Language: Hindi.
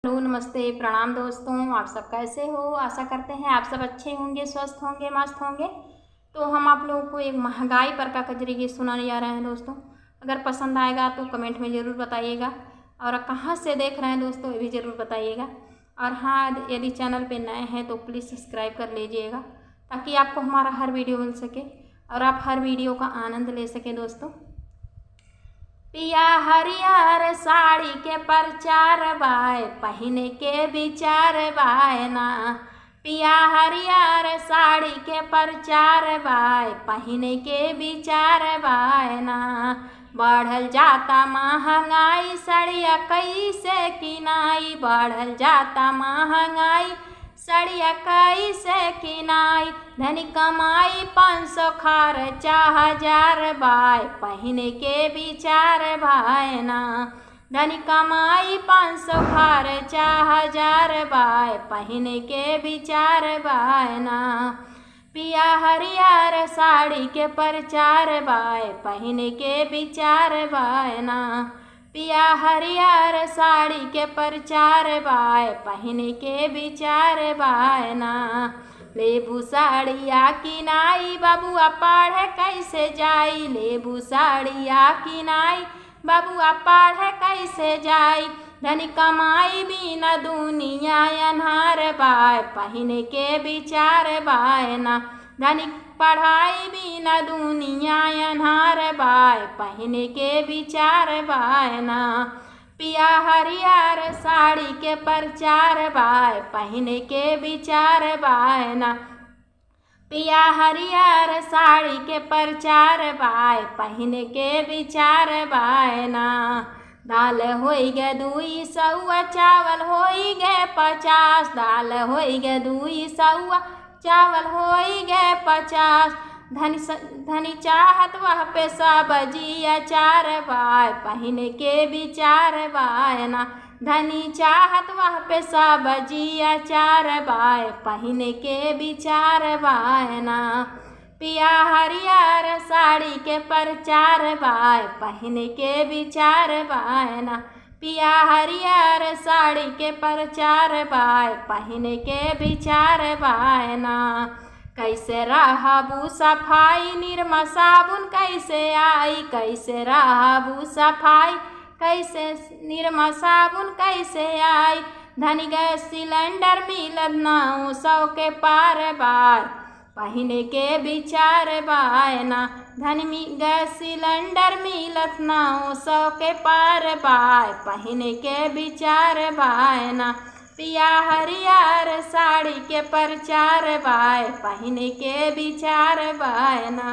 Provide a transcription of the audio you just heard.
हेलो, नमस्ते, प्रणाम दोस्तों। आप सब कैसे हो? आशा करते हैं आप सब अच्छे होंगे, स्वस्थ होंगे, मस्त होंगे। तो हम आप लोगों को एक महंगाई पर का कजरी गीत सुनाने जा रहे हैं दोस्तों। अगर पसंद आएगा तो कमेंट में ज़रूर बताइएगा, और कहाँ से देख रहे हैं दोस्तों ये भी ज़रूर बताइएगा। और हाँ, यदि चैनल पे नए हैं तो प्लीज़ सब्सक्राइब कर लीजिएगा, ताकि आपको हमारा हर वीडियो मिल सके और आप हर वीडियो का आनंद ले सकें दोस्तों। पिया हरियर साड़ी के प्रचार बाय, पहिने के विचार बाय ना। पिया हरियर साड़ी के प्रचार बाय, पहिने के विचार बाय ना। बढ़ल जाता महंगाई, सड़िया कैसे किनाई। बढ़ल जाता महंगाई, सड़िया कैसे किनाई। धनी कमाई 500 खर्चा 1000 बाय, पहिने के विचार भाई ना। धनी कमाई 500 खर्चा 1000 बाय, पहिने के विचार भाई ना। पिया हरियर साड़ी के प्रचार बाय, पहिने के विचार बाय ना। पिया हरियर साड़ी के प्रचार बाय, पहिने के विचार बाय ना। लेबू साड़िया किनाई, बबुआ पढ़े कैसे जाई। लेबू साड़िया किनाई, बबुआ पढ़े कैसे जाई। धनी कमाई बिना दुनिया अन्हार बाय, पहिने के विचार बाय ना। धनी पढ़ाई बिना दुनिया अन्हार बाय, पहिने के विचार बाय ना। पिया हरियर साड़ी के प्रचार बाय, पहिने के विचार बाय ना। पिया हरियर साड़ी के प्रचार बाय, पहिने के विचार बाय ना। दाल होई गे 200, चावल होई गे 50। दाल होई गे 200, चावल होई गे 50। धनी चाहत वह पे सब्जी अचार बाय, पहिने के विचार बाय ना। धनी चाहत वह पे सब्जी अचार बाय, पहिने के विचार बाय ना। पिया हरियर साड़ी के प्रचार बाय, पहिने के विचार बाय ना। पिया हरियर साड़ी के प्रचार बाय, पहिने के विचार बाय ना। कैसे रहबू सफाई, निरमा साबुन कैसे आई। कैसे रहबू सफाई, कैसे निरमा साबुन कैसे आई। धनी गैस सिलेंडर मिलत 900 के पार बाय, पहिने के विचार बाय ना। धनी गैस सिलेंडर मिलत 900 के पार बाय, पहिने के विचार बाय ना। पिया हरियर साड़ी के प्रचार बाय, पहिने के विचार बाय ना।